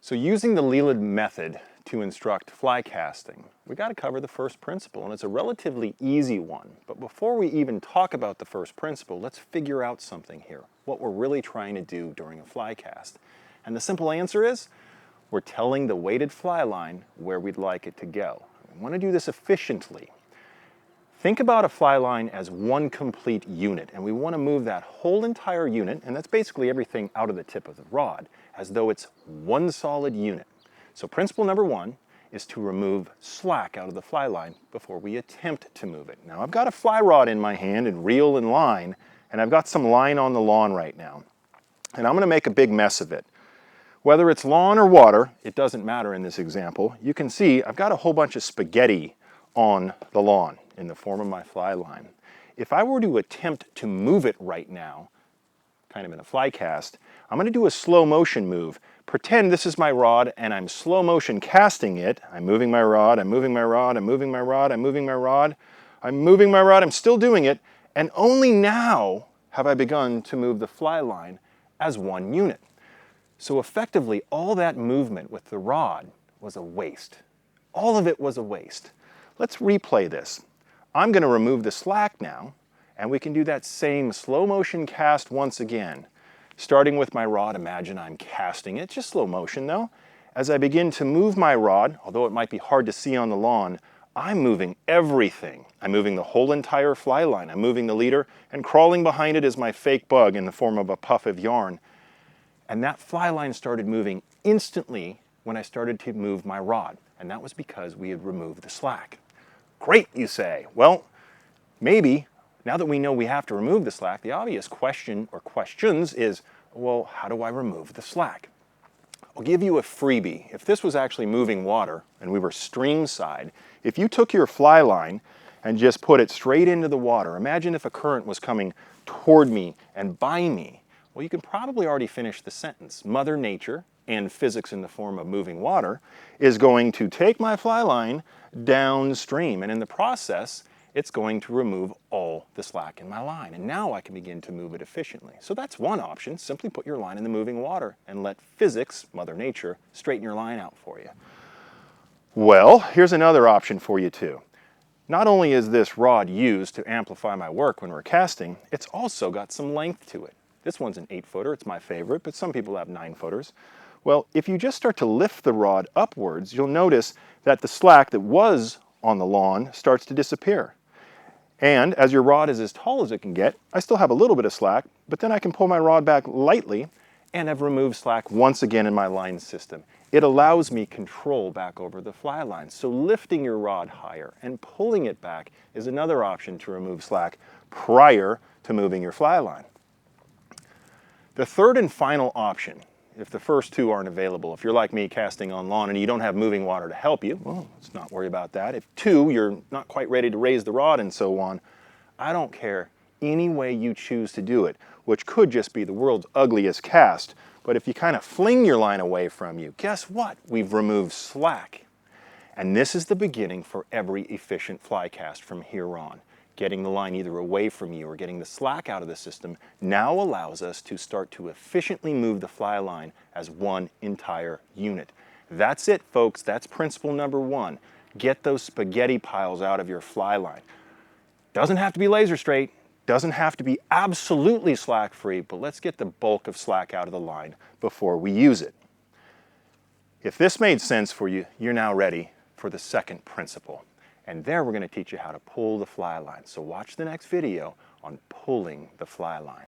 So using the Leland method to instruct fly casting, we got to cover the first principle, and it's a relatively easy one. But before we even talk about the first principle, let's figure out something here, what we're really trying to do during a fly cast. And the simple answer is, we're telling the weighted fly line where we'd like it to go. We want to do this efficiently. Think about a fly line as one complete unit, and we want to move that whole entire unit, and that's basically everything out of the tip of the rod, as though it's one solid unit. So principle number one is to remove slack out of the fly line before we attempt to move it. Now I've got a fly rod in my hand and reel and line, and I've got some line on the lawn right now. And I'm going to make a big mess of it. Whether it's lawn or water, it doesn't matter in this example. You can see I've got a whole bunch of spaghetti on the lawn in the form of my fly line. If I were to attempt to move it right now, kind of in a fly cast, I'm going to do a slow motion move. Pretend this is my rod and I'm slow motion casting it. I'm moving my rod, I'm moving my rod, I'm moving my rod, I'm moving my rod, I'm moving my rod, I'm still doing it, and only now have I begun to move the fly line as one unit. So effectively, all that movement with the rod was a waste. All of it was a waste. Let's replay this. I'm going to remove the slack now, and we can do that same slow motion cast once again. Starting with my rod, imagine I'm casting it, just slow motion though. As I begin to move my rod, although it might be hard to see on the lawn, I'm moving everything. I'm moving the whole entire fly line. I'm moving the leader, and crawling behind it is my fake bug in the form of a puff of yarn. And that fly line started moving instantly when I started to move my rod, and that was because we had removed the slack. Great, you say. Well, maybe, now that we know we have to remove the slack, the obvious question or questions is, well, how do I remove the slack? I'll give you a freebie. If this was actually moving water and we were stream side, if you took your fly line and just put it straight into the water, imagine if a current was coming toward me and by me. Well, you can probably already finish the sentence. Mother Nature, and physics in the form of moving water, is going to take my fly line downstream, and in the process, it's going to remove all the slack in my line, and now I can begin to move it efficiently. So that's one option. Simply put your line in the moving water and let physics, Mother Nature, straighten your line out for you. Well, here's another option for you too. Not only is this rod used to amplify my work when we're casting, it's also got some length to it. This one's an 8-footer, it's my favorite, but some people have 9-footers. Well, if you just start to lift the rod upwards, you'll notice that the slack that was on the lawn starts to disappear. And as your rod is as tall as it can get, I still have a little bit of slack, but then I can pull my rod back lightly and I've removed slack once again in my line system. It allows me control back over the fly line. So lifting your rod higher and pulling it back is another option to remove slack prior to moving your fly line. The third and final option, if the first two aren't available, if you're like me casting on lawn and you don't have moving water to help you, well, let's not worry about that. If two, you're not quite ready to raise the rod and so on, I don't care any way you choose to do it, which could just be the world's ugliest cast, but if you kind of fling your line away from you, guess what? We've removed slack. And this is the beginning for every efficient fly cast from here on. Getting the line either away from you or getting the slack out of the system now allows us to start to efficiently move the fly line as one entire unit. That's it, folks. That's principle number one. Get those spaghetti piles out of your fly line. Doesn't have to be laser straight, doesn't have to be absolutely slack free, but let's get the bulk of slack out of the line before we use it. If this made sense for you, you're now ready for the second principle. And there we're going to teach you how to pull the fly line. So watch the next video on pulling the fly line.